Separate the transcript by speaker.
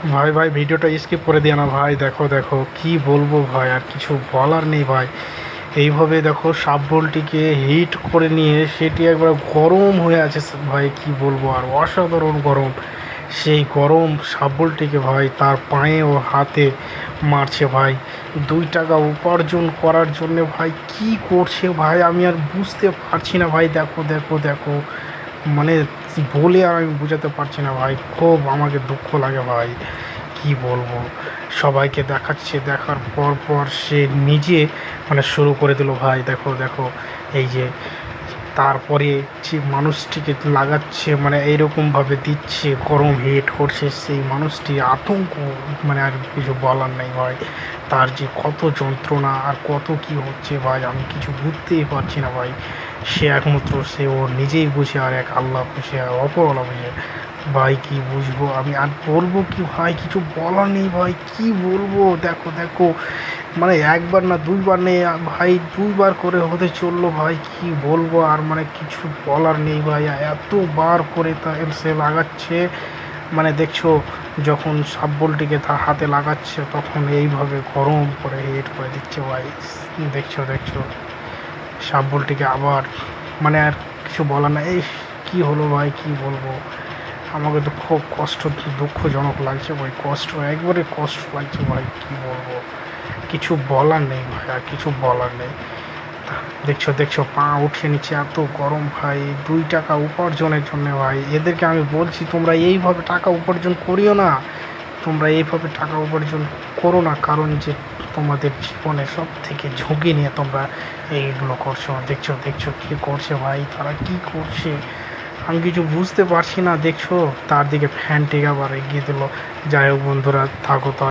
Speaker 1: ভাই ভাই ভিডিওটা স্কিপ করে দিও না ভাই। দেখো দেখো কি বলবো ভাই, আর কিছু বলার নেই ভাই। এইভাবে দেখো সাপ বোলটিকে হিট করে নিয়ে সেটি একবার গরম হয়ে আছে ভাই, কি বলবো আর, অসাধারণ গরম। সেই গরম সাপ বোলটিকে ভাই তার পায়ে ও হাতে মারছে ভাই। 2 টাকা উপার্জন করার জন্যে ভাই কি করছে ভাই, আমি আর বুঝতে পারছি না ভাই। দেখো দেখো দেখো, মানে বলে আর আমি বোঝাতে পারছি না ভাই, খুব আমাকে দুঃখ লাগে ভাই, কি বলবো। সবাইকে দেখাচ্ছে, দেখার পর পর সে নিজে মানে শুরু করে দিল ভাই। দেখো দেখো, এই যে তারপরে যে মানুষটিকে লাগাচ্ছে, মানে এইরকমভাবে দিচ্ছে, গরম হিট করছে, সেই মানুষটি আতঙ্ক, মানে আর কিছু বলার নেই ভাই। তার যে কত যন্ত্রণা আর কত কি হচ্ছে ভাই, আমি কিছু বুঝতেই পারছি না ভাই। সে একমাত্র সে ও নিজেই বুঝে, আর এক আল্লাহ বুঝে, আর অপরওয়ালা বুঝে ভাই। কি বুঝবো আমি আর বলবো কি ভাই, কিছু বলার নেই ভাই, কি বলবো। দেখো দেখো, মানে একবার না দুইবার নেই ভাই, 2বার করে হতে চললো ভাই, কি বলবো আর, মানে কিছু বলার নেই ভাই। এতবার করে তা সে লাগাচ্ছে, মানে দেখছো যখন সাপ বলটিকে তার হাতে লাগাচ্ছে তখন এইভাবে গরম করে হিট করে দিচ্ছে ভাই। দেখছো দেখছো সাপ বলটিকে আবার, মানে আর কিছু বলার নাই। এই কী হলো ভাই, কি বলবো। আমাকে তো খুব কষ্ট, দুঃখজনক লাগছে ভাই, কষ্ট, একবারে কষ্ট লাগছে ভাই, কি বলবো। কিছু বলার নেই ভাই, আর কিছু বলার নেই। দেখছো দেখছো পা উঠে নিচ্ছে, এত গরম ভাই। 2 টাকা উপার্জনের জন্য ভাই এদেরকে আমি বলছি, তোমরা এইভাবে টাকা উপার্জন করিও না, তোমরা এইভাবে টাকা উপার্জন করো না, কারণ যে তোমাদের জীবনে সব থেকে ঝুঁকি নিয়ে তোমরা এইগুলো করছো। দেখছো দেখছো কী করছে ভাই, তারা কি করছে আমি কিছু বুঝতে পারছি না। দেখছো তার দিকে ফ্যান টেকে আবার এগিয়ে দিল। যাই হোক বন্ধুরা, থাকো তো।